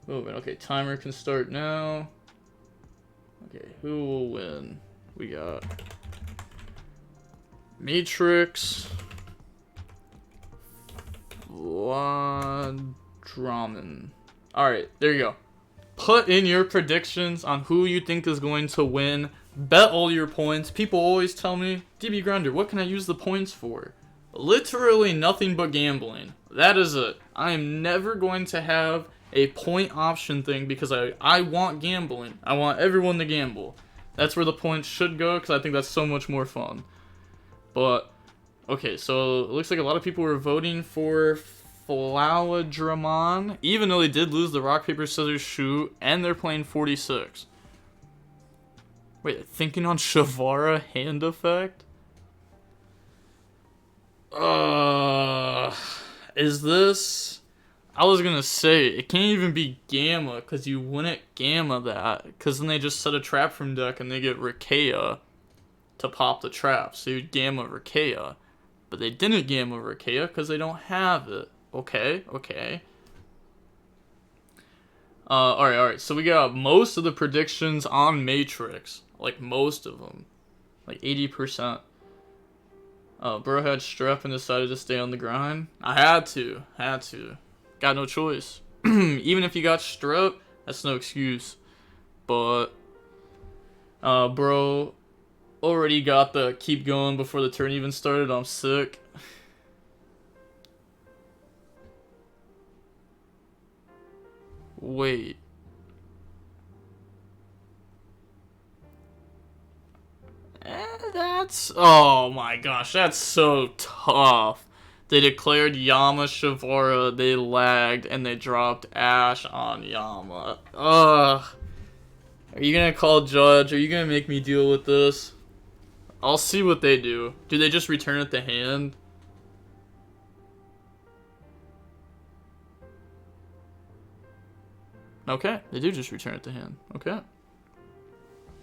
Moving. Okay, timer can start now. Okay, who will win? We got Matrix, Dramen. Alright, there you go. Put in your predictions on who you think is going to win. Bet all your points. People always tell me, DB Grinder, what can I use the points for? Literally nothing but gambling. That is it. I am never going to have a point option thing because I want gambling. I want everyone to gamble. That's where the points should go because I think that's so much more fun. But, okay, so it looks like a lot of people were voting for Flowadramon, even though they did lose the rock, paper, scissors, shoot, and they're playing 46. Wait, thinking on Shavara hand effect? Is this... I was gonna say, it can't even be Gamma, because you wouldn't Gamma that, because then they just set a trap from deck and they get Rikea to pop the trap, so you'd Gamma Rikea. But they didn't Gamma Rikea because they don't have it. Okay. Alright, so we got most of the predictions on Matrix. Like, most of them. Like, 80%. Bro had strep and decided to stay on the grind. I had to. Got no choice. Even if you got strep, that's no excuse. But, bro already got the keep going before the turn even started. I'm sick. Wait. That's... Oh my gosh, that's so tough. They declared Yama Shavara, they lagged, and they dropped Ash on Yama. Ugh. Are you gonna call Judge? Are you gonna make me deal with this? I'll see what they do. Do they just return it to hand? Okay, they do just return it to hand. Okay.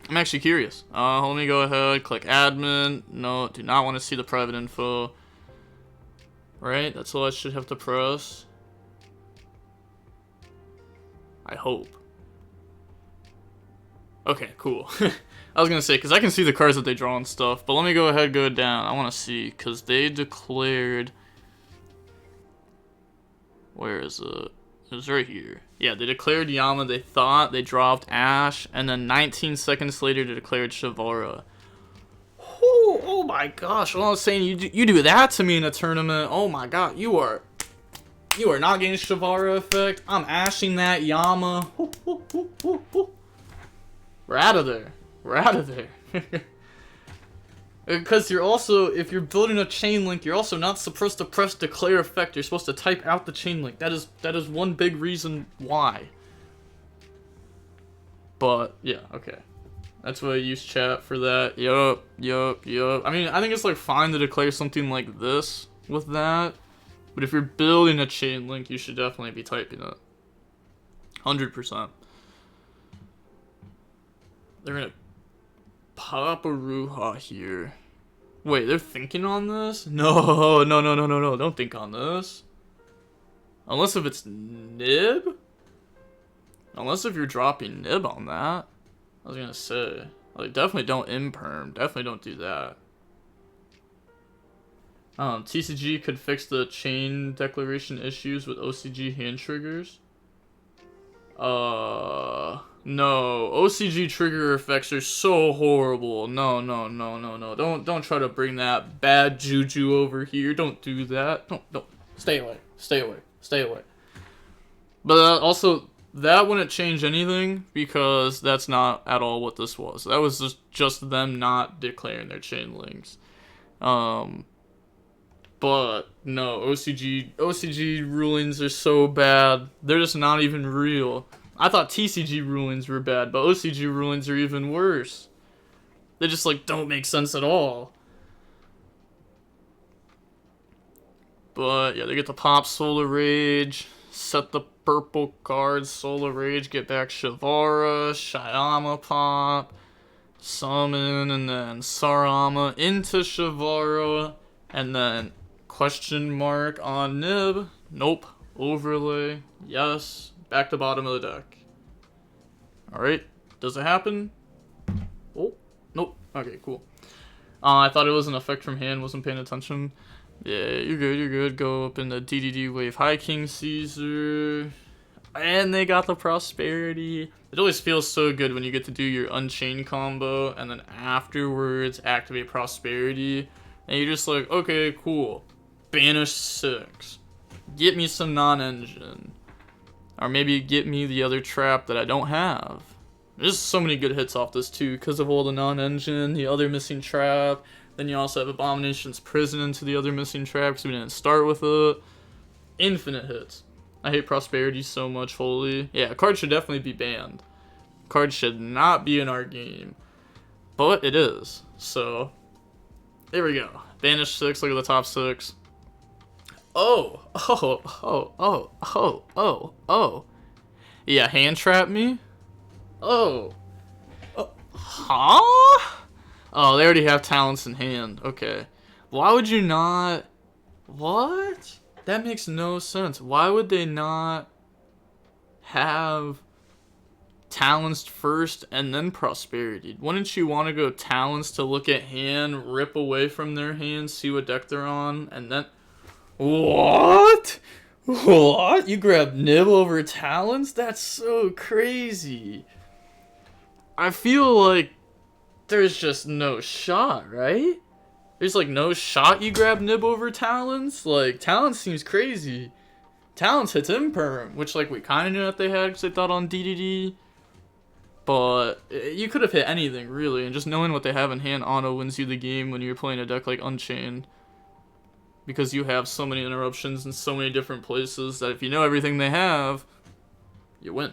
I'm actually curious. Let me go ahead, click admin. No, do not want to see the private info. Right, that's all I should have to press. I hope. Okay, cool. I was gonna say, because I can see the cards that they draw and stuff, but let me go ahead, go down. I want to see, because they declared... Where is it? It was right here. Yeah, they declared Yama, they thought, they dropped Ash, and then 19 seconds later they declared Shavara. Oh my gosh, well, I was saying, you do that to me in a tournament, oh my god, you are not getting Shavara effect. I'm ashing that Yama. We're out of there. Because you're also, if you're building a chain link, you're also not supposed to press declare effect. You're supposed to type out the chain link. That is one big reason why. But yeah, okay. That's why I use chat for that. Yup. I mean, I think it's like fine to declare something like this with that. But if you're building a chain link, you should definitely be typing it. 100%. They're gonna pop a Ruha here. Wait, they're thinking on this? No. Don't think on this. Unless if it's Nib? Unless if you're dropping Nib on that. I was gonna say. Like, definitely don't imperm. Definitely don't do that. TCG could fix the chain declaration issues with OCG hand triggers. No, OCG trigger effects are so horrible. No. Don't try to bring that bad juju over here. Don't do that. Don't. Stay away. But also, that wouldn't change anything because that's not at all what this was. That was just them not declaring their chain links. But no, OCG rulings are so bad. They're just not even real. I thought TCG rulings were bad, but OCG rulings are even worse. They just, like, don't make sense at all. But, yeah, they get to pop Solar Rage, set the purple cards, Solar Rage, get back Shavara, Shyama pop, summon, and then Sarama into Shavara, and then question mark on Nib. Nope. Overlay. Yes. Back to bottom of the deck. Alright. Does it happen? Oh, nope. Okay, cool. I thought it was an effect from hand, wasn't paying attention. Yeah, you're good. Go up in the DDD wave. High King Caesar. And they got the prosperity. It always feels so good when you get to do your Unchained combo and then afterwards activate prosperity. And you're just like, okay, cool. Banish 6. Get me some non-engine. Or maybe get me the other trap that I don't have. There's so many good hits off this too because of all the non-engine, the other missing trap. Then you also have Abomination's Prison into the other missing trap because we didn't start with it. Infinite hits. I hate prosperity so much, holy. Yeah, card should definitely be banned. Card should not be in our game. But it is. So, there we go. Banish 6, look at the top 6. Oh. Yeah, hand trap me? Oh. Huh? Oh, they already have talents in hand. Okay. Why would you not... What? That makes no sense. Why would they not have talents first and then prosperity? Wouldn't you want to go talents to look at hand, rip away from their hand, see what deck they're on, and then... What? What? You grab Nib over talents? That's so crazy. I feel like there's just no shot, right? There's like no shot you grab Nib over Talons? Like, Talons seems crazy. Talons hits Imperm, which like we kind of knew that they had because they thought on DDD. But you could have hit anything, really. And just knowing what they have in hand auto wins you the game when you're playing a deck like Unchained. Because you have so many interruptions in so many different places that if you know everything they have, you win.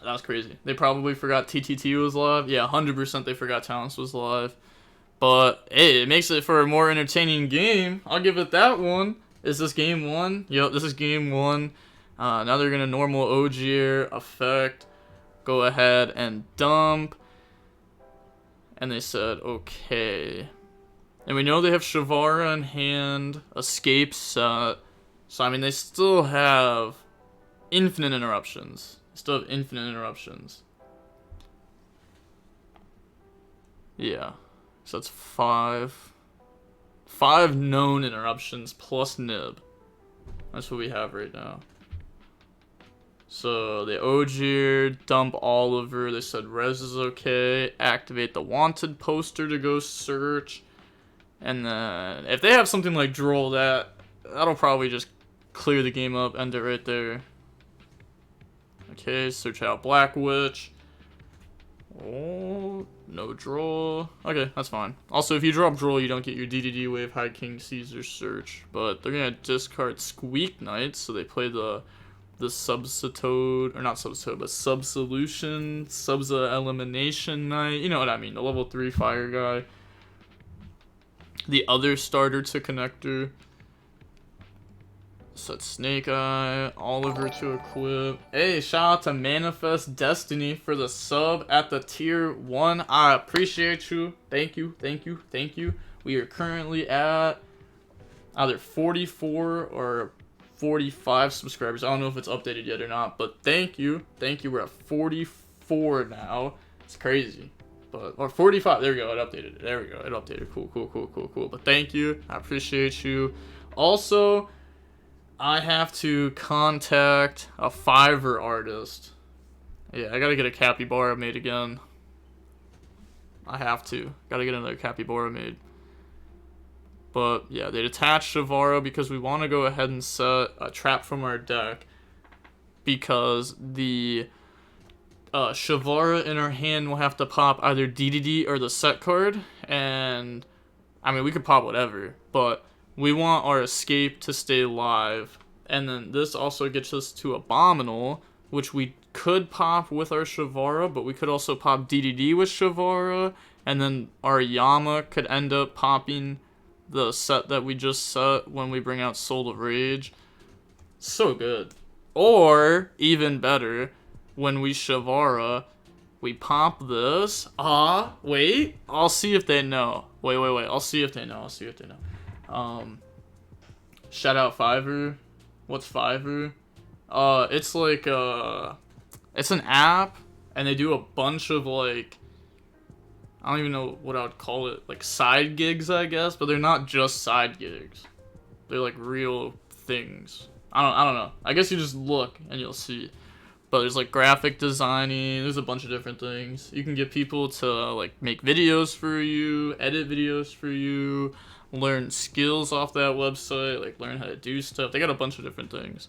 That's crazy. They probably forgot TTT was live. Yeah, 100% they forgot Talents was live. But, hey, it makes it for a more entertaining game. I'll give it that one. Is this game 1? Yep, this is game 1. Now they're going to normal Ogier, effect, go ahead and dump. And they said, okay. And we know they have Shavara in hand, escape set. So, I mean, they still have infinite interruptions. Yeah. So that's 5. 5 known interruptions plus Nib. That's what we have right now. So they Ogier, dump Oliver. They said Res is okay. Activate the wanted poster to go search. And then if they have something like Droll, that'll probably just clear the game up, end it right there. Okay, search out Black Witch. Oh, no Droll. Okay, that's fine. Also, if you drop Droll, you don't get your DDD wave High King Caesar search. But they're gonna discard Squeak Knight, so they play the Substitute, or not Substitute, but Subsolution, Subza Elimination Knight. You know what I mean, the level 3 fire guy. The other starter to connector. Set Snake Eye, Oliver to equip. Hey, shout out to Manifest Destiny for the sub at the tier 1. I appreciate you. Thank you. We are currently at either 44 or 45 subscribers. I don't know if it's updated yet or not, but thank you. We're at 44 now. It's crazy. Or 45. There we go. It updated. There we go. It updated. Cool. But thank you. I appreciate you. Also, I have to contact a Fiverr artist. Yeah, I gotta get a capybara made again. I have to. Gotta get another capybara made. But yeah, they detached Shavara because we want to go ahead and set a trap from our deck. Because the Shavara in our hand will have to pop either DDD or the set card. And, I mean, we could pop whatever. But we want our escape to stay live. And then this also gets us to Abominable, which we could pop with our Shavara, but we could also pop DDD with Shavara. And then our Yama could end up popping the set that we just set when we bring out Soul of Rage. So good. Or, even better, when we Shavara, we pop this. Wait. I'll see if they know. Wait. I'll see if they know. Shout out Fiverr. What's Fiverr? It's like it's an app, and they do a bunch of like, I don't even know what I would call it, like side gigs, I guess, but they're not just side gigs. They're like real things. I don't know. I guess you just look and you'll see. But there's like graphic designing, there's a bunch of different things. You can get people to like make videos for you, edit videos for you, learn skills off that website, like learn how to do stuff. They got a bunch of different things.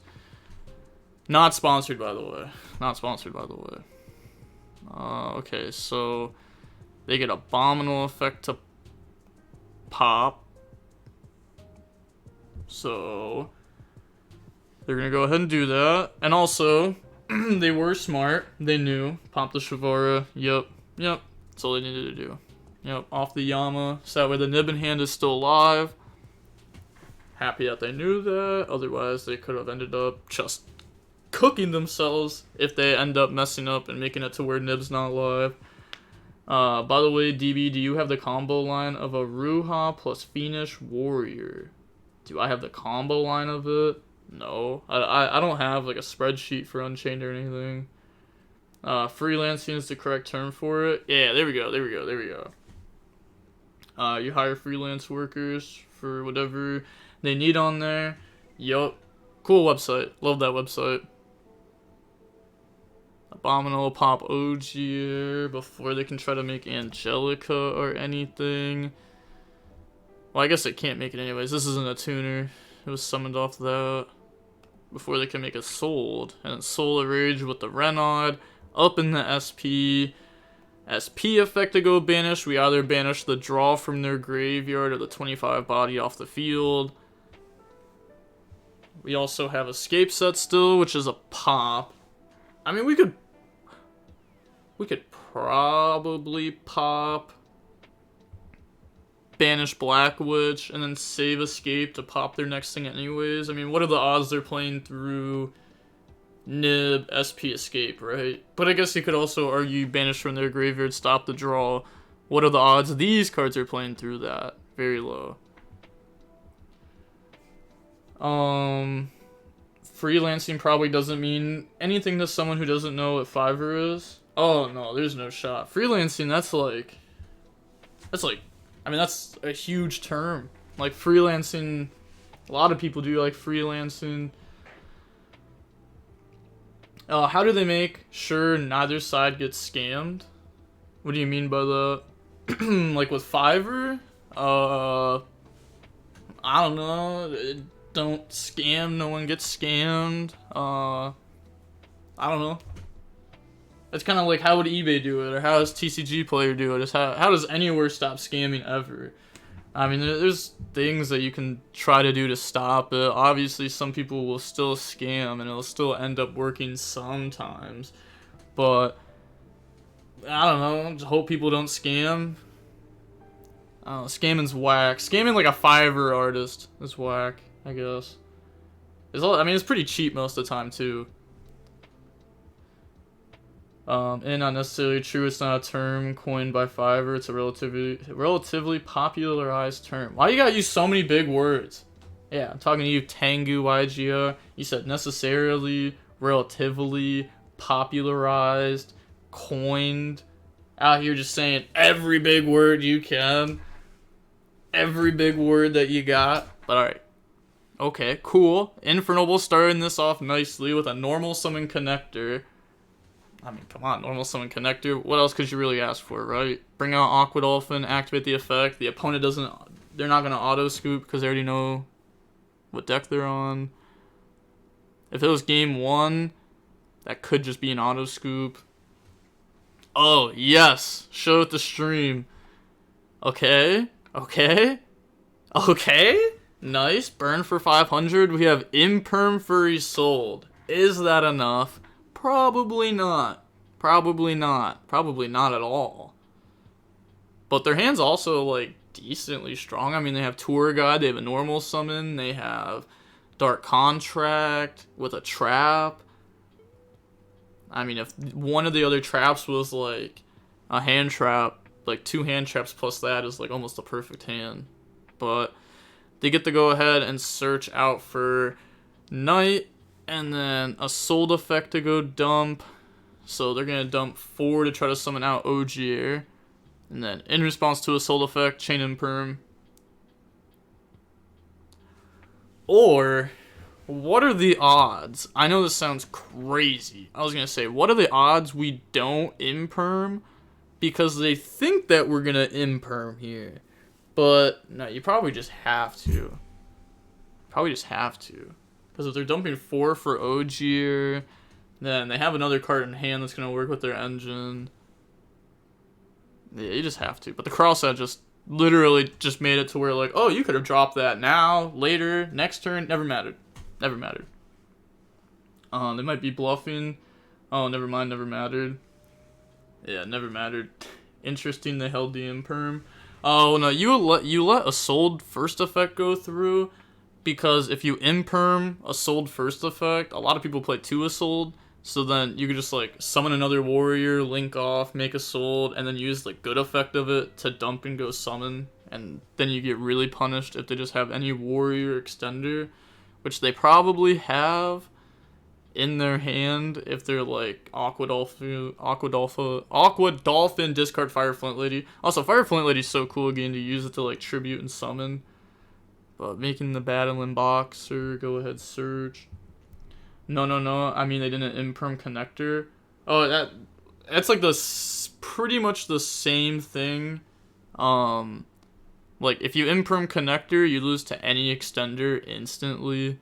Not sponsored, by the way. Not sponsored, by the way. Okay, so they get abominable effect to pop. So they're gonna go ahead and do that. And also, they were smart. They knew. Pop the Shavara. Yep. That's all they needed to do. Yep. Off the Yama. So that way the Nib in hand is still alive. Happy that they knew that. Otherwise, they could have ended up just cooking themselves if they end up messing up and making it to where Nib's not alive. By the way, DB, do you have the combo line of a Ruha plus Fiendish Warrior? Do I have the combo line of it? No. I don't have like a spreadsheet for Unchained or anything. Freelancing is the correct term for it. Yeah, there we go. You hire freelance workers for whatever they need on there. Yup. Cool website. Love that website. Abominable pop Ogier before they can try to make Angelica or anything. Well, I guess it can't make it anyways. This isn't a tuner. It was summoned off that. Before they can make it sold. And then Soul of Rage with the Renaud. Up in the SP. SP effect to go banish. We either banish the draw from their graveyard or the 25 body off the field. We also have Escape Set still, which is a pop. I mean, we could probably pop Banish Black Witch and then save Escape to pop their next thing anyways. I mean, what are the odds they're playing through Nib, SP Escape, right? But I guess you could also argue Banish from their graveyard, stop the draw. What are the odds these cards are playing through that? Very low. Freelancing probably doesn't mean anything to someone who doesn't know what Fiverr is. Oh no, there's no shot. Freelancing, that's like, I mean, that's a huge term. Like freelancing, a lot of people do like freelancing. How do they make sure neither side gets scammed? What do you mean by that? Like with Fiverr? I don't know. Don't scam, no one gets scammed. I don't know. It's kind of like, how would eBay do it, or how does TCG Player do it? It's how does Anywhere stop scamming ever? I mean, there's things that you can try to do to stop it. Obviously, some people will still scam, and it'll still end up working sometimes. But I don't know. Just hope people don't scam. I don't know. Scamming's whack. Scamming like a Fiverr artist is whack, I guess. I mean, it's pretty cheap most of the time too. And not necessarily true. It's not a term coined by Fiverr. It's a relatively popularized term. Why you gotta use so many big words? Yeah, I'm talking to you, Tengu YuGiOh. You said necessarily, relatively, popularized, coined. Out here just saying every big word you can. Every big word that you got. But alright. Okay, cool. Infernoble starting this off nicely with a normal summon connector. I mean, come on, normal summon connector. What else could you really ask for, right? Bring out Aqua Dolphin, activate the effect. The opponent they're not going to auto scoop because they already know what deck they're on. If it was game 1, that could just be an auto scoop. Oh, yes. Show it the stream. Okay. Nice. Burn for 500. We have Imperm Furry sold. Is that enough? Probably not. Probably not at all. But their hand's also, like, decently strong. I mean, they have Tour Guide, they have a normal summon, they have Dark Contract with a trap. I mean, if one of the other traps was, like, a hand trap, like, 2 hand traps plus that is, like, almost a perfect hand. But they get to go ahead and search out for Knight. And then a sold effect to go dump. So they're going to dump 4 to try to summon out Ogier. And then in response to a sold effect, chain imperm. Or, what are the odds? I know this sounds crazy. I was going to say, what are the odds we don't imperm? Because they think that we're going to imperm here. But, no, you probably just have to. Probably just have to. Because if they're dumping 4 for Ogier, then they have another card in hand that's going to work with their engine. Yeah, you just have to. But the cross out just literally just made it to where, like, oh, you could have dropped that now, later, next turn. Never mattered. Never mattered. They might be bluffing. Oh, never mind, never mattered. Yeah, never mattered. Interesting, they held the imperm. Oh, no, you let a sold first effect go through, because if you imperm a sold first effect, a lot of people play 2 a sold, so then you could just, like, summon another warrior, link off, make a sold, and then use the good effect of it to dump and go summon, and then you get really punished if they just have any warrior extender, which they probably have in their hand if they're, like, Aqua Dolphin, discard Fire Flint Lady. Also, Fire Flint Lady's so cool again to use it to, like, tribute and summon. But making the Battling Boxer, go ahead, search. No. I mean, they didn't imperm connector. Oh, that's like pretty much the same thing. Like if you imperm connector, you lose to any extender instantly.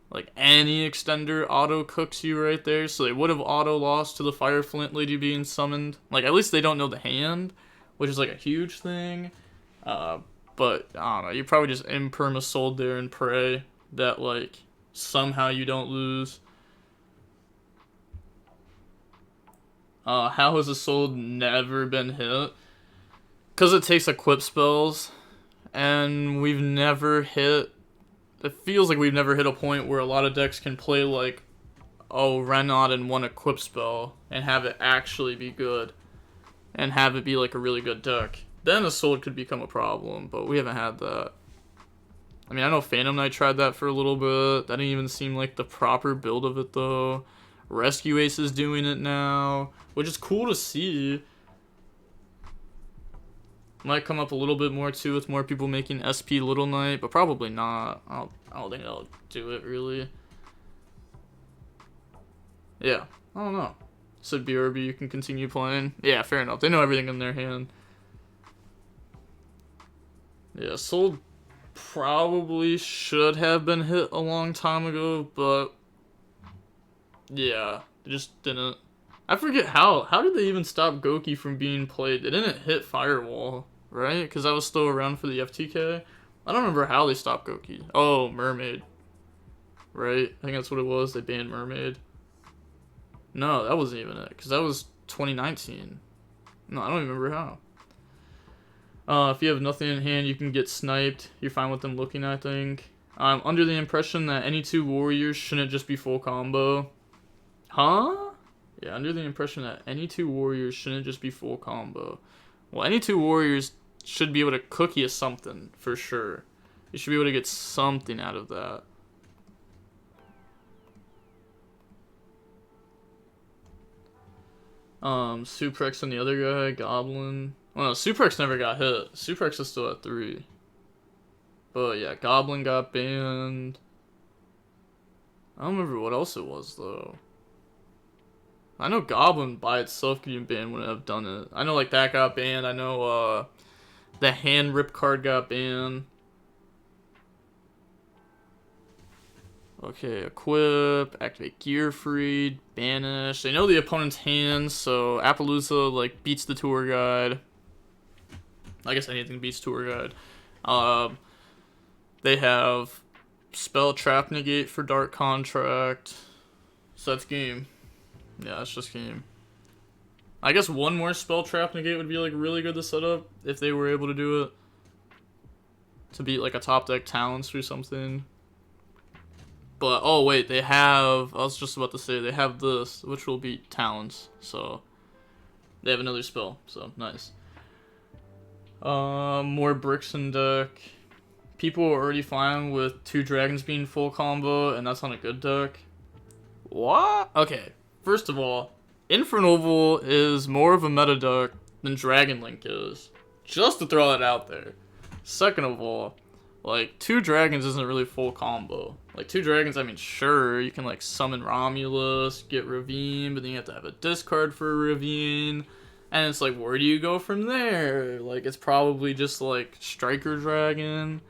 Like any extender auto cooks you right there. So they would have auto lost to the Fire Flint Lady being summoned. Like at least they don't know the hand, which is like a huge thing. But I don't know. You probably just imperm a sold there and pray that like somehow you don't lose. How has a sold never been hit? Because it takes equip spells, and we've never hit... It feels like we've never hit a point where a lot of decks can play, like, oh, Renaud and 1 equip spell, and have it actually be good, and have it be, like, a really good deck. Then a sold could become a problem, but we haven't had that. I mean, I know Phantom Knight tried that for a little bit. That didn't even seem like the proper build of it, though. Rescue Ace is doing it now, which is cool to see. Might come up a little bit more too with more people making SP Little Knight, but probably not. I don't think they'll do it really. Yeah, I don't know. Said BRB, you can continue playing. Yeah, fair enough. They know everything in their hand. Yeah, sold probably should have been hit a long time ago, but yeah, they just didn't. I forget how. How did they even stop Goki from being played? They didn't hit Firewall, right? Because I was still around for the FTK. I don't remember how they stopped Goki. Oh, Mermaid. Right? I think that's what it was. They banned Mermaid. No, that wasn't even it. Because that was 2019. No, I don't even remember how. If you have nothing in hand, you can get sniped. You're fine with them looking, I think. I'm under the impression that any 2 warriors shouldn't just be full combo. Huh? Yeah, under the impression that any 2 warriors shouldn't just be full combo. Well, any 2 warriors should be able to cook you something, for sure. You should be able to get something out of that. Suprex and the other guy, Goblin. Well, no, Suprex never got hit. Suprex is still at 3. But yeah, Goblin got banned. I don't remember what else it was, though. I know Goblin by itself getting banned wouldn't have done it. I know like that got banned. I know the hand rip card got banned. Okay, equip, activate Gear Freed, banish. They know the opponent's hands, so Appaloosa like beats the tour guide. I guess anything beats tour guide. They have spell trap negate for Dark Contract. So that's game. Yeah, it's just game. I guess one more spell trap negate would be like really good to set up if they were able to do it. To beat like a top deck Talents or something. But oh wait, they have, I was just about to say, they have this, which will beat Talents. So they have another spell, so nice. More bricks in deck. People are already fine with 2 dragons being full combo, and that's on a good deck. What? Okay, first of all, Infernoble is more of a meta deck than Dragon Link is. Just to throw that out there. Second of all, like, 2 dragons isn't really full combo. Like, 2 dragons, I mean, sure, you can, like, summon Romulus, get Ravine, but then you have to have a discard for Ravine. And it's like, where do you go from there? Like, it's probably just, like, Striker Dragon.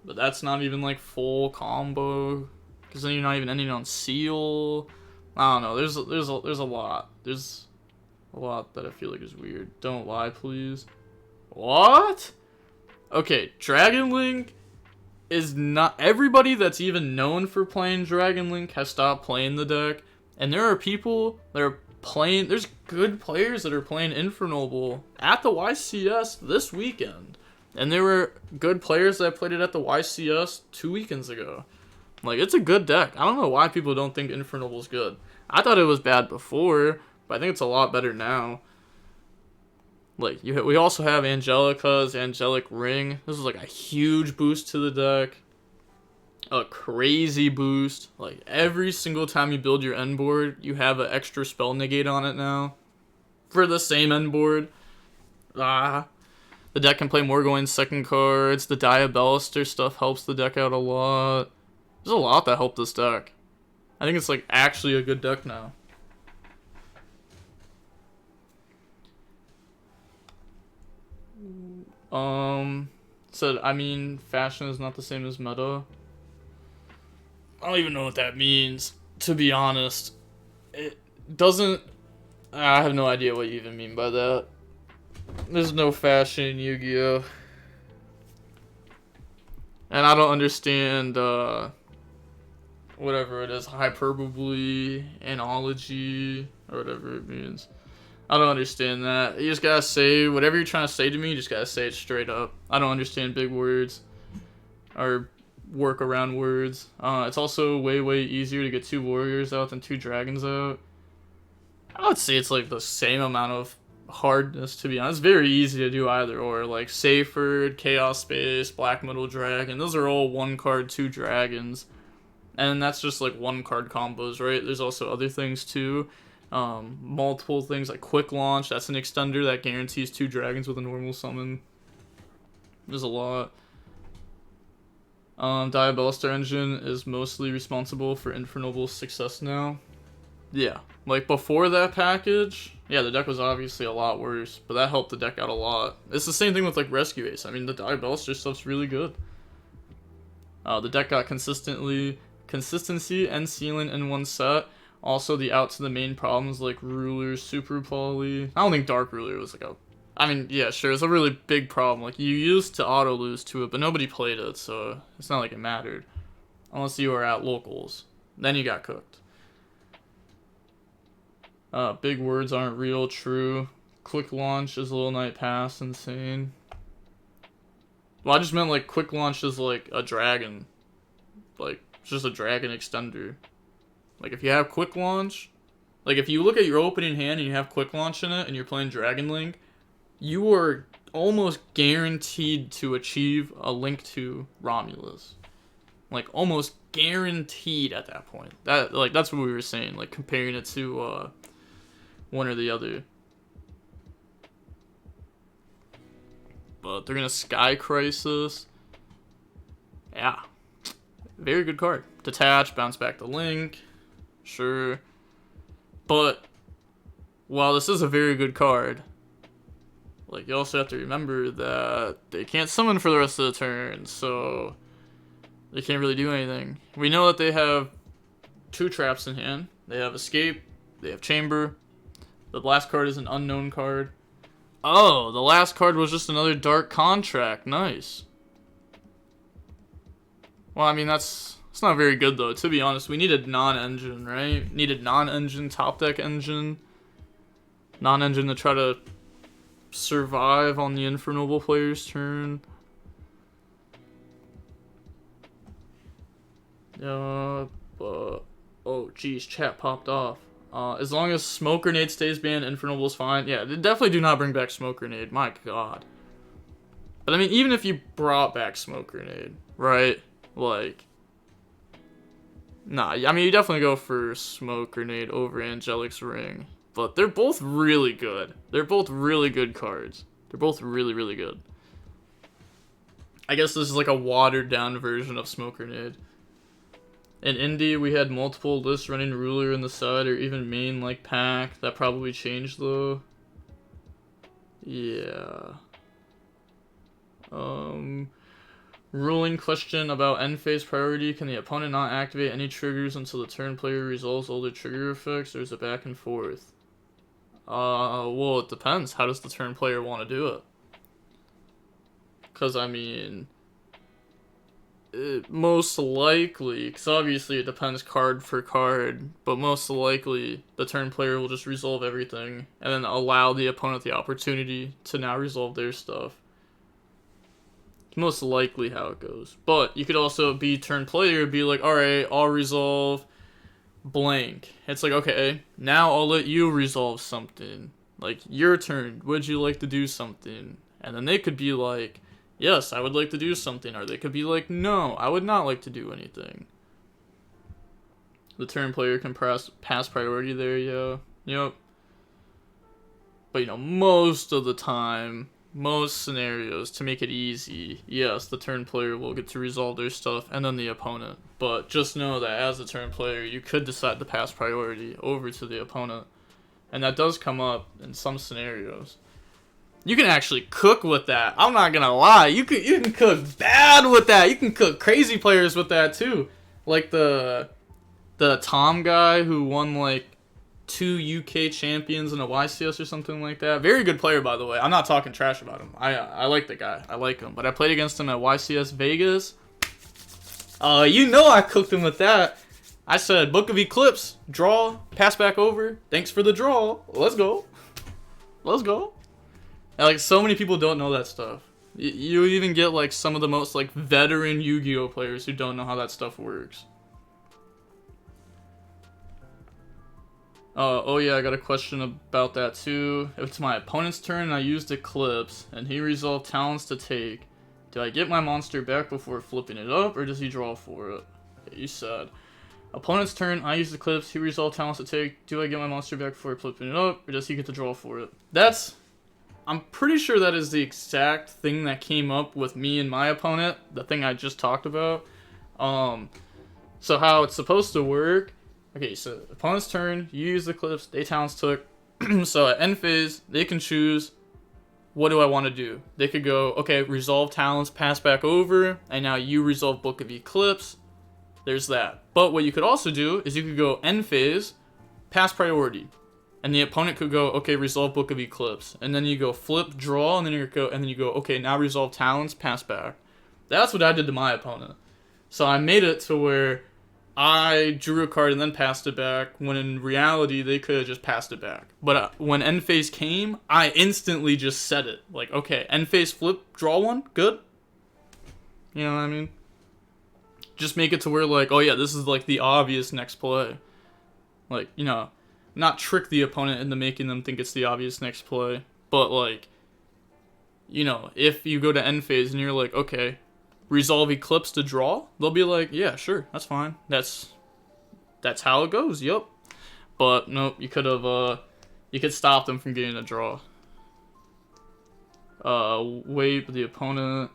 But that's not even, like, full combo. Because then you're not even ending on Seal. I don't know, there's a lot. There's a lot that I feel like is weird. Don't lie, please. What? Okay, Dragon Link is not... Everybody that's even known for playing Dragon Link has stopped playing the deck. And there are people that are playing... There's good players that are playing Infernoble at the YCS this weekend. And there were good players that played it at the YCS 2 weekends ago. Like, it's a good deck. I don't know why people don't think Infernoble's good. I thought it was bad before, but I think it's a lot better now. Like, we also have Angelica's Angelic Ring. This is like a huge boost to the deck. A crazy boost. Like, every single time you build your end board, you have an extra spell negate on it now. For the same end board. The deck can play more going second cards. The Diabolister stuff helps the deck out a lot. There's a lot that helped this deck. I think it's like actually a good deck now. Said, I mean, fashion is not the same as meta. I don't even know what that means, to be honest. It doesn't... I have no idea what you even mean by that. There's no fashion in Yu-Gi-Oh! And I don't understand, whatever it is, hyperbole, analogy, or whatever it means. I don't understand that. You just gotta say, whatever you're trying to say to me, you just gotta say it straight up. I don't understand big words, or work around words. It's also way easier to get 2 warriors out than 2 dragons out. I would say it's like the same amount of hardness, to be honest. It's very easy to do either or. Like Seyford, Chaos Space, Black Metal Dragon, those are all 1 card, 2 dragons. And that's just like 1 card combos, right? There's also other things too. Multiple things like Quick Launch, that's an extender that guarantees 2 dragons with a normal summon. There's a lot. Diabolister Engine is mostly responsible for Infernoble's success now. Yeah, like before that package, yeah, the deck was obviously a lot worse, but that helped the deck out a lot. It's the same thing with like Rescue Ace. I mean, the Diabolister stuff's really good. The deck got consistency and ceiling in 1 set. Also, the out to the main problems like Ruler, Super Poly. I don't think Dark Ruler was like a... I mean, yeah, sure, it's a really big problem. Like, you used to auto-lose to it, but nobody played it, so it's not like it mattered. Unless you were at locals. Then you got cooked. Big words aren't real, true. Quick Launch is Little Night Pass, insane. Well, I just meant, like, Quick Launch is, like, a dragon. Like, it's just a dragon extender. Like, if you have Quick Launch, like, if you look at your opening hand and you have Quick Launch in it and you're playing Dragon Link, you are almost guaranteed to achieve a link to Romulus. Like, almost guaranteed at that point. That's what we were saying, like, comparing it to, one or the other. But they're gonna Sky Crisis. Yeah. Very good card. Detach, bounce back the link. Sure. But while this is a very good card, like, you also have to remember that they can't summon for the rest of the turn, so they can't really do anything. We know that they have 2 traps in hand. They have Escape, they have Chamber. The last card is an unknown card. Oh, the last card was just another Dark Contract. Nice. Well, I mean, it's not very good, though. To be honest, we needed non-engine, right? Needed non-engine, top deck engine. Non-engine to try to survive on the Infernoble player's turn. Oh, geez, chat popped off. As long as Smoke Grenade stays banned, Infernoble's fine. Yeah, they definitely do not bring back Smoke Grenade. My god. But I mean, even if you brought back Smoke Grenade, right? Like, Nah, I mean, you definitely go for Smoke Grenade over Angelic's Ring. But they're both really good. They're both really good cards. They're both really, really good. I guess this is like a watered down version of Smoke Grenade. In Indie, we had multiple lists running Ruler in the side or even main like Pack. That probably changed though. Yeah. Ruling question about end phase priority. Can the opponent not activate any triggers until the turn player resolves all the trigger effects, or is it back and forth? Well, it depends. How does the turn player want to do it? Because, I mean, most likely, because obviously it depends card for card, but most likely the turn player will just resolve everything and then allow the opponent the opportunity to now resolve their stuff. Most likely how it goes. But you could also be turn player, be like, alright, I'll resolve blank. It's like, okay, now I'll let you resolve something. Like, your turn, would you like to do something? And then they could be like, yes, I would like to do something. Or they could be like, no, I would not like to do anything. The turn player can pass priority there, yeah. Yep. But, you know, most of the time, most scenarios, to make it easy, yes, the turn player will get to resolve their stuff, and then the opponent. But just know that as a turn player, you could decide to pass priority over to the opponent. And that does come up in some scenarios. You can actually cook with that. I'm not gonna lie. You can cook bad with that. You can cook crazy players with that too. Like the Tom guy who won like 2 UK champions in a YCS or something like that. Very good player, by the way. I'm not talking trash about him. I like the guy. I like him. But I played against him at YCS Vegas. You know I cooked him with that. I said, Book of Eclipse, draw, pass back over. Thanks for the draw. Let's go. Let's go. And, like, so many people don't know that stuff. You even get, like, some of the most, like, veteran Yu-Gi-Oh players who don't know how that stuff works. Oh yeah, I got a question about that too. If it's my opponent's turn and I used Eclipse, and he resolved talents to take, do I get my monster back before flipping it up, or does he draw for it? Okay, you said. Opponent's turn, I used Eclipse, he resolved talents to take, do I get my monster back before flipping it up, or does he get to draw for it? I'm pretty sure that is the exact thing that came up with me and my opponent, the thing I just talked about. So how it's supposed to work. Okay, so opponent's turn, you use the Eclipse, they talents took. So at end phase, they can choose, what do I want to do? They could go, okay, resolve talents, pass back over, and now you resolve Book of Eclipse. There's that. But what you could also do is you could go end phase, pass priority. And the opponent could go, okay, resolve Book of Eclipse. And then you go flip, draw, and then you go, okay, now resolve talents, pass back. That's what I did to my opponent. So I made it to where I drew a card and then passed it back, when in reality, they could have just passed it back. But when end phase came, I instantly just said it. Like, okay, end phase flip, draw one, good? You know what I mean? Just make it to where, like, oh yeah, this is, like, the obvious next play. Like, you know, not trick the opponent into making them think it's the obvious next play. But, like, you know, if you go to end phase and you're like, okay, resolve Eclipse to draw, they'll be like, yeah, sure, that's fine. That's how it goes, yep. But, nope, you could stop them from getting a draw. Wait, the opponent...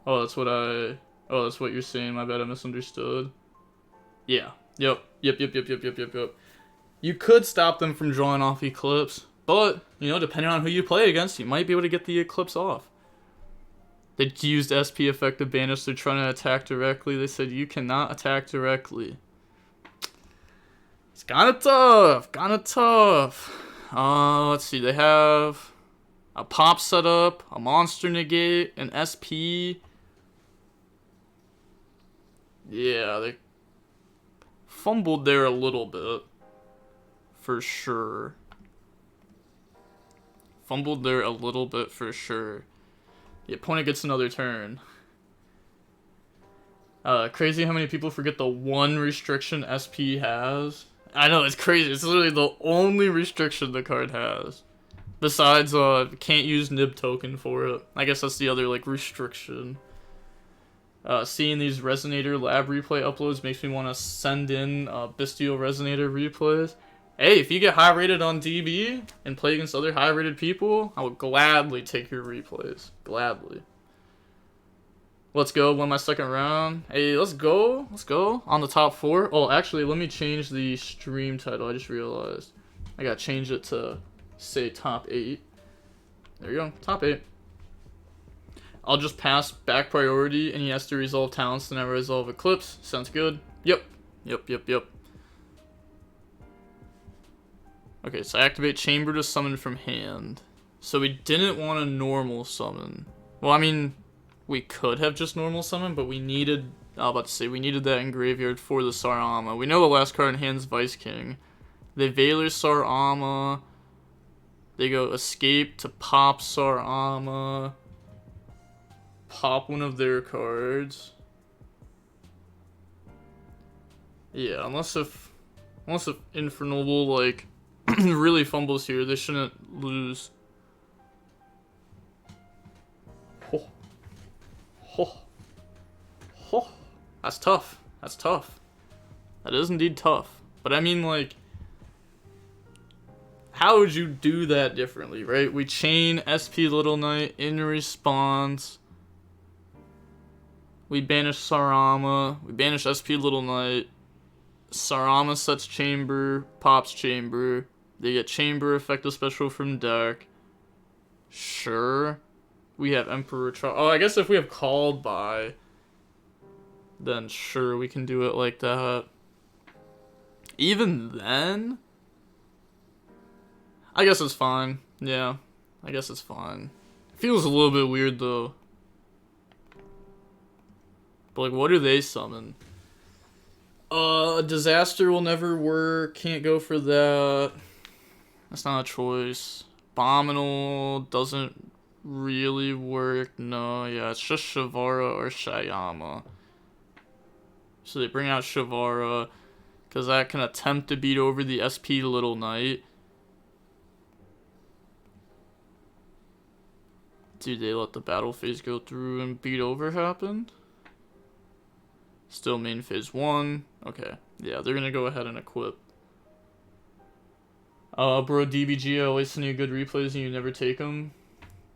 Oh, that's what you're saying, my bad, I misunderstood. Yeah, yep. You could stop them from drawing off Eclipse, but, you know, depending on who you play against, you might be able to get the Eclipse off. They used SP effective banish. They're trying to attack directly. They said you cannot attack directly. It's kind of tough. Let's see. They have a pop setup, a monster negate, an SP. Yeah, they fumbled there a little bit. For sure. The opponent gets another turn. Crazy how many people forget the one restriction SP has. I know, it's crazy. It's literally the only restriction the card has. Besides, can't use nib token for it. I guess that's the other, like, restriction. Seeing these Resonator lab replay uploads makes me want to send in Bestial Resonator replays. Hey, if you get high rated on DB and play against other high rated people, I would gladly take your replays. Gladly. Let's go, win my second round. Hey, let's go. Let's go. On the top 4. Oh, actually, let me change the stream title. I just realized. I gotta change it to, say, top 8. There you go. Top 8. I'll just pass back priority, and he has to resolve talents to never resolve Eclipse. Sounds good. Yep. Yep. Okay, so activate Chamber to summon from hand. So we didn't want a normal summon. Well, I mean, we could have just normal summon, but we needed, I was about to say, we needed that in graveyard for the Sarama. We know the last card in hand's Vice King. They Valor Sarama. They go Escape to pop Sarama. Pop one of their cards. Yeah, unless if Infernoble, like, really fumbles here, they shouldn't lose. That's tough. That's tough. That is indeed tough. But I mean, like, how would you do that differently, right? We chain SP Little Knight in response. We banish Sarama. We banish SP Little Knight. Sarama sets Chamber, pops Chamber. They get Chamber effective special from deck. Sure. We have Emperor Oh, I guess if we have Called By, then sure, we can do it like that. Even then, I guess it's fine. Yeah, I guess it's fine. Feels a little bit weird, though. But, like, what do they summon? Disaster will never work. Can't go for that. That's not a choice. Abominable doesn't really work. No, yeah, it's just Shavara or Shayama. So they bring out Shavara, because that can attempt to beat over the SP Little Knight. Do they let the battle phase go through and beat over happen? Still main phase 1. Okay. Yeah, they're gonna go ahead and equip. Bro, DBG, I always send you good replays and you never take them.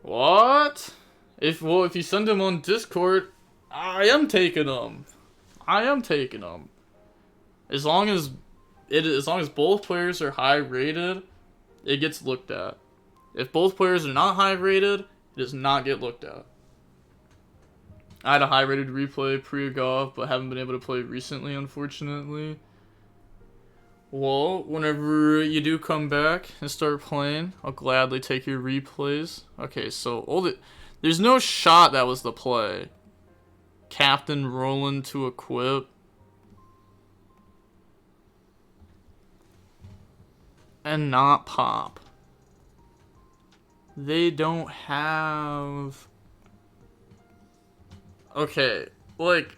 What? If you send them on Discord, I am taking them. As long as both players are high rated, it gets looked at. If both players are not high rated, it does not get looked at. I had a high rated replay pre-golf, but haven't been able to play recently, unfortunately. Well, whenever you do come back and start playing, I'll gladly take your replays. Okay, so there's no shot that was the play. Captain Roland to equip. And not pop. They don't have... Okay, like...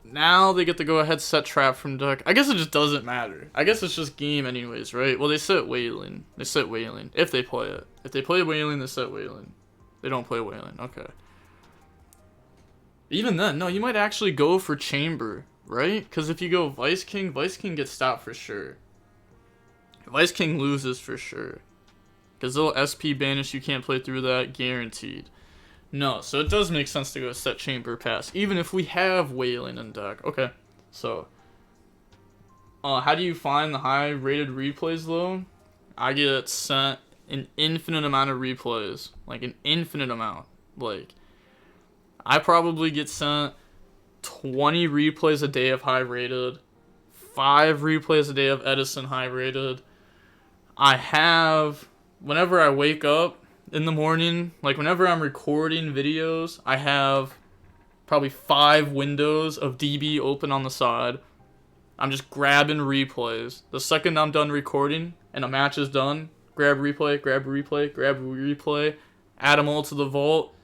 Now they get to go ahead set trap from deck. I guess it just doesn't matter. I guess it's just game anyways, right? Well, they set Wailing. They set Wailing. If they play it. If they play Wailing, they set Wailing. They don't play Wailing. Okay. Even then, no, you might actually go for Chamber, right? Because if you go Vice King gets stopped for sure. Vice King loses for sure. Because they'll SP banish, you can't play through that, guaranteed. No, so it does make sense to go set Chamber pass, even if we have Wailing in deck. Okay, so. How do you find the high rated replays though? I get sent an infinite amount of replays. Like an infinite amount. Like, I probably get sent 20 replays a day of high rated. 5 replays a day of Edison high rated. I have, whenever I wake up in the morning, like whenever I'm recording videos, I have probably 5 windows of DB open on the side. I'm just grabbing replays. The second I'm done recording and a match is done, grab replay, grab replay, grab replay, add them all to the vault,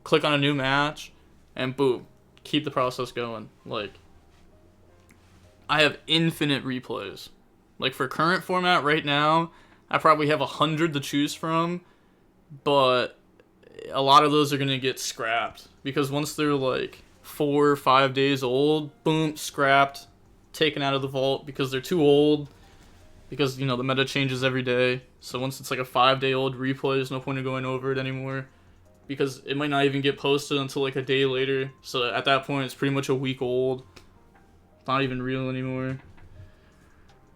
click on a new match, and boom, keep the process going. Like, I have infinite replays. Like, for current format right now, I probably have 100 to choose from, but a lot of those are going to get scrapped. Because once they're, like, 4 or 5 days old, boom, scrapped, taken out of the vault because they're too old. Because, you know, the meta changes every day. So once it's like a 5-day-old replay, there's no point in going over it anymore. Because it might not even get posted until like a day later. So at that point, it's pretty much a week old. It's not even real anymore.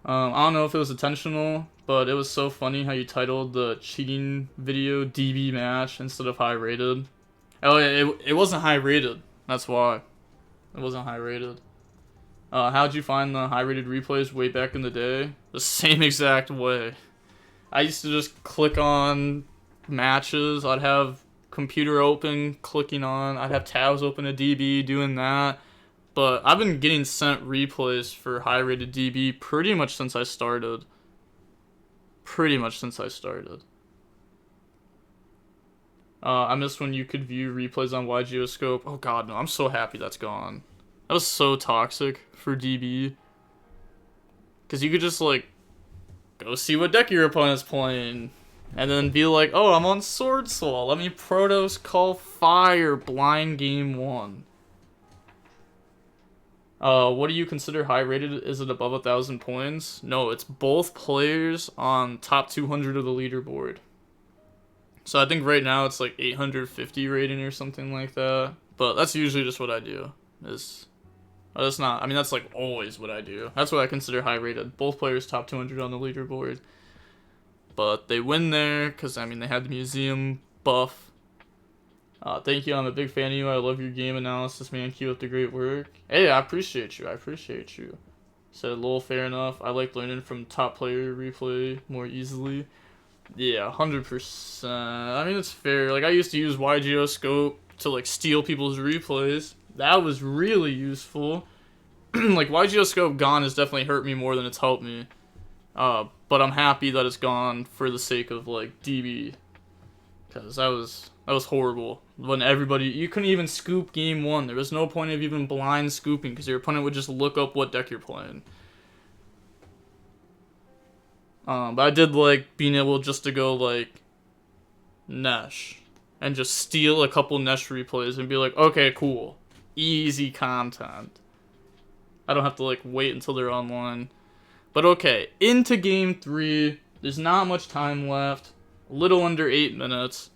I don't know if it was intentional, but it was so funny how you titled the cheating video DB match instead of high rated. Oh, it wasn't high rated. That's why. It wasn't high rated. How'd you find the high rated replays way back in the day? The same exact way. I used to just click on matches. I'd have computer open, clicking on. I'd have tabs open to DB, doing that. But I've been getting sent replays for high rated DB pretty much since I started. I miss when you could view replays on YuGiOh scope. Oh god, no, I'm so happy that's gone. That was so toxic for DB. Because you could just, like, go see what deck your opponent's playing. And then be like, oh, I'm on Sword Soul. Let me Protoss call Fire blind game 1. What do you consider high rated? Is it above 1,000 points? No, it's both players on top 200 of the leaderboard. So I think right now it's like 850 rating or something like that. But that's usually just what I do. That's not, I mean, that's like always what I do. That's what I consider high rated. Both players top 200 on the leaderboard. But they win there because, I mean, they had the museum buff. Thank you, I'm a big fan of you. I love your game analysis, man. Keep up the great work. Hey, I appreciate you. Said, lol, fair enough. I like learning from top player replay more easily. Yeah, 100%. I mean, it's fair. Like, I used to use YuGiOh scope to, like, steal people's replays. That was really useful. Like, YuGiOh scope gone has definitely hurt me more than it's helped me. But I'm happy that it's gone for the sake of, like, DB. Because that was horrible. When you couldn't even scoop game 1. There was no point of even blind scooping because your opponent would just look up what deck you're playing. But I did like being able just to go like Nesh and just steal a couple Nesh replays and be like, okay, cool. Easy content. I don't have to like wait until they're online. But okay, into game 3. There's not much time left. A little under 8 minutes.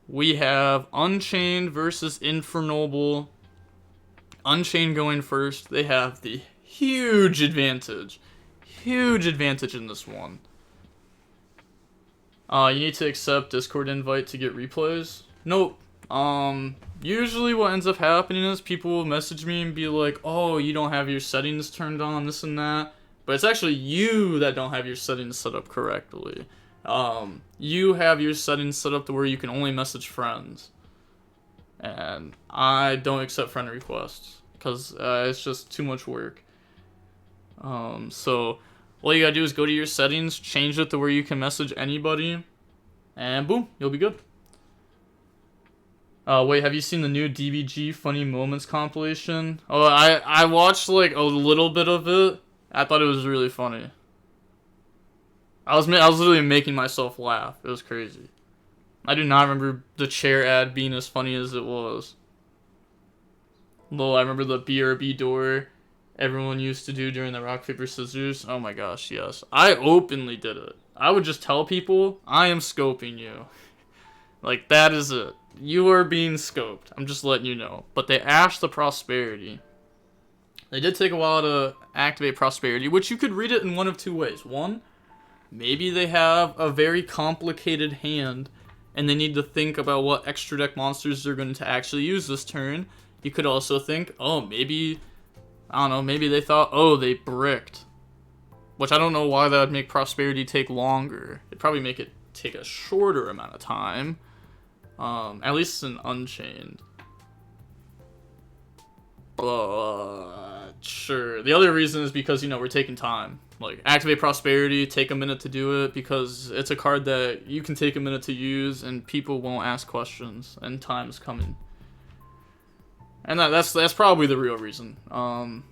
We have Unchained versus Infernoble. Unchained going first. They have the huge advantage. Huge advantage in this one. You need to accept Discord invite to get replays. Nope. Usually what ends up happening is people will message me and be like, oh, you don't have your settings turned on, this and that. But it's actually you that don't have your settings set up correctly. You have your settings set up to where you can only message friends. And I don't accept friend requests. Because it's just too much work. So all you gotta do is go to your settings, change it to where you can message anybody. And boom, you'll be good. Wait, have you seen the new DBG Funny Moments compilation? Oh, I watched like a little bit of it. I thought it was really funny. I was literally making myself laugh. It was crazy. I do not remember the chair ad being as funny as it was. Though I remember the BRB door everyone used to do during the rock, paper, scissors. Oh my gosh, yes. I openly did it. I would just tell people, I am scoping you. Like, that is it. You are being scoped. I'm just letting you know. But they ashed the prosperity. They did take a while to activate prosperity, which you could read it in one of two ways. One, maybe they have a very complicated hand, and they need to think about what extra deck monsters they're going to actually use this turn. You could also think, oh, maybe, I don't know, maybe they thought, oh, they bricked. Which I don't know why that would make prosperity take longer. It'd probably make it take a shorter amount of time. At least in Unchained. But sure. The other reason is because, you know, we're taking time. Like, activate prosperity, take a minute to do it, because it's a card that you can take a minute to use, and people won't ask questions, and time's coming. And that's probably the real reason. Oh,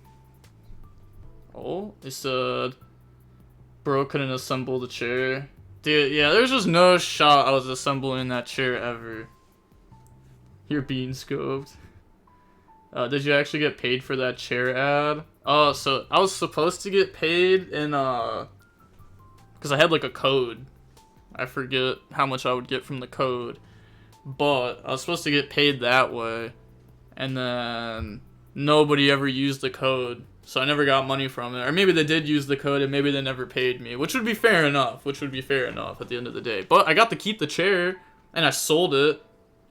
they said, bro couldn't assemble the chair. Dude, yeah, there's just no shot I was assembling that chair ever. You're being scoped. Did you actually get paid for that chair ad? Oh, so I was supposed to get paid in, because I had like a code. I forget how much I would get from the code. But I was supposed to get paid that way. And then nobody ever used the code. So I never got money from it. Or maybe they did use the code and maybe they never paid me. Which would be fair enough. Which would be fair enough at the end of the day. But I got to keep the chair. And I sold it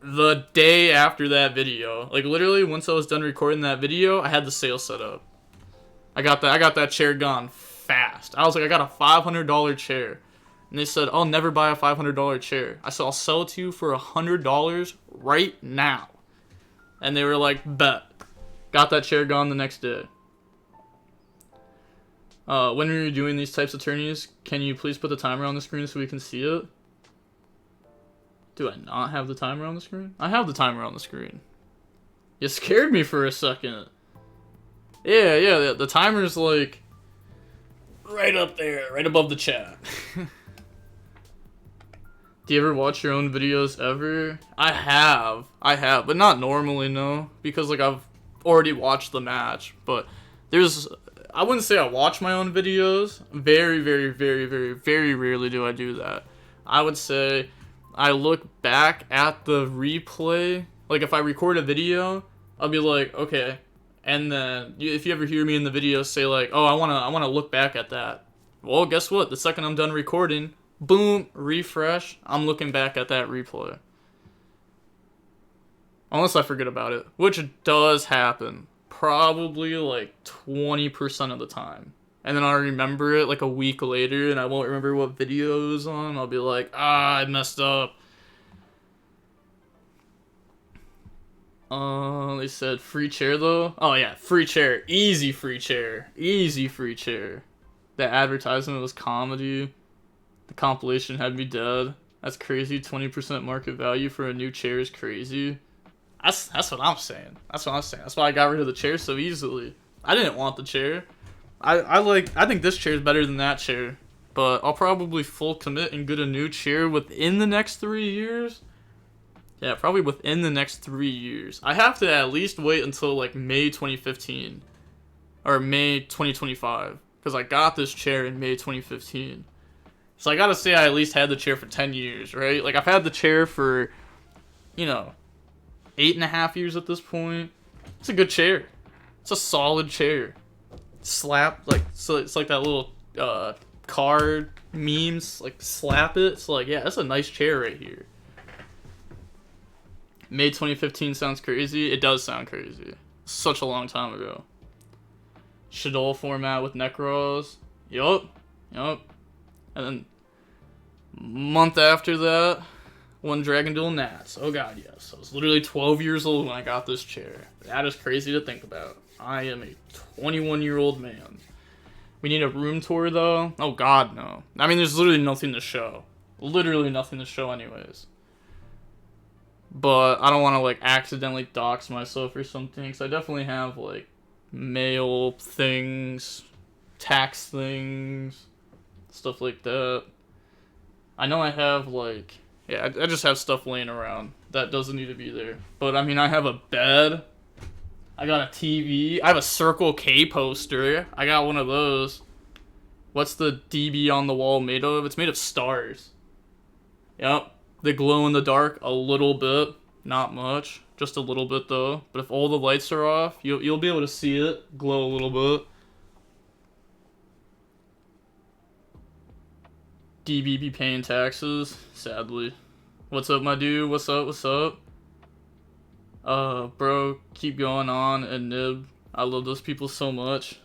the day after that video. Like literally once I was done recording that video, I had the sale set up. I got that chair gone fast. I was like, I got a $500 chair. And they said, I'll never buy a $500 chair. I said, I'll sell it to you for $100 right now. And they were like, bet. Got that chair gone the next day. When you're doing these types of tourneys, can you please put the timer on the screen so we can see it? Do I not have the timer on the screen? I have the timer on the screen. You scared me for a second. Yeah, the timer's like right up there, right above the chat. Do you ever watch your own videos ever? I have, but not normally, no. Because, like, I've already watched the match. But I wouldn't say I watch my own videos. Very, very, very, very, very rarely do I do that. I would say I look back at the replay. Like, if I record a video, I'll be like, okay. And then, if you ever hear me in the video say, like, oh, I wanna look back at that. Well, guess what? The second I'm done recording, boom, refresh, I'm looking back at that replay. Unless I forget about it, which does happen. Probably like 20% of the time. And then I'll remember it like a week later and I won't remember what video it was on. I'll be like, I messed up. They said free chair though. Oh yeah, free chair. Easy free chair. Easy free chair. The advertisement was comedy. The compilation had me dead. That's crazy. 20% market value for a new chair is crazy. That's what I'm saying. That's what I'm saying. That's why I got rid of the chair so easily. I didn't want the chair. I think this chair is better than that chair. But I'll probably full commit and get a new chair within the next 3 years. Yeah, probably within the next 3 years. I have to at least wait until like May 2015. Or May 2025. Because I got this chair in May 2015. So I gotta say I at least had the chair for 10 years, right? Like, I've had the chair for, 8.5 years at this point. It's a good chair. It's a solid chair. Slap, like, so it's like that little, card memes, like, slap it. It's like, yeah, that's a nice chair right here. May 2015 sounds crazy. It does sound crazy. Such a long time ago. Shadow format with Necros. Yup. And then month after that, one Dragon Duel Nats. Oh god, yes. I was literally 12 years old when I got this chair. That is crazy to think about. I am a 21-year-old man. We need a room tour though? Oh god, no. I mean, there's literally nothing to show. Literally nothing to show anyways. But I don't want to like accidentally dox myself or something, because I definitely have like mail things, tax things, stuff like that. I know I have like, yeah, I just have stuff laying around that doesn't need to be there. But I mean, I have a bed, I got a TV, I have a Circle K poster, I got one of those. What's the DB on the wall made of? It's made of stars. Yep. They glow in the dark a little bit, not much, just a little bit though. But if all the lights are off, you'll be able to see it glow a little bit. DB be paying taxes, sadly. What's up, my dude? What's up? Bro, keep going on and Nib. I love those people so much.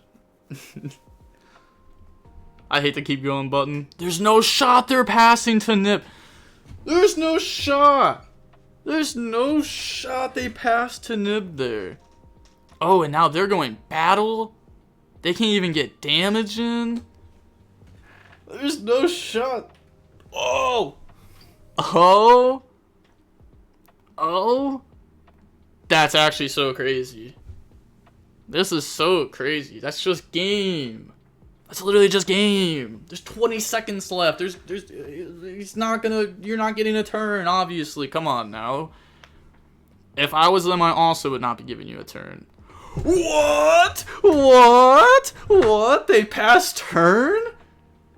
I hate the keep going button. There's no shot they're passing to Nib. There's no shot. There's no shot they passed to Nib there. Oh, and now they're going battle. They can't even get damage in. There's no shot. Oh. That's actually so crazy. This is so crazy. That's just game. That's literally just game. There's 20 seconds left. You're not getting a turn, obviously. Come on now. If I was them, I also would not be giving you a turn. What? What? What? They pass turn?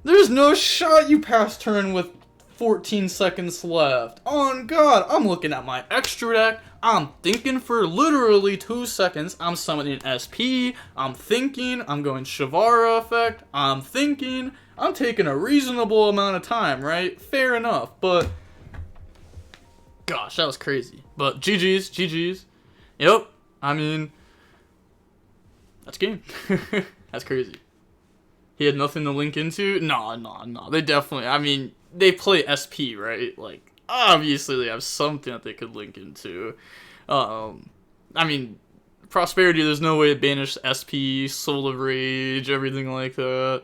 There's no shot you pass turn with 14 seconds left. On God, I'm looking at my extra deck. I'm thinking for literally 2 seconds. I'm summoning SP. I'm thinking. I'm going Shavara effect. I'm thinking. I'm taking a reasonable amount of time, right? Fair enough, but gosh, that was crazy. But GG's, GG's. Yep. I mean, that's game. That's crazy. He had nothing to link into? No. They definitely, I mean, they play SP, right? Like, obviously they have something that they could link into. I mean, Prosperity, there's no way to banish SP, Soul of Rage, everything like that.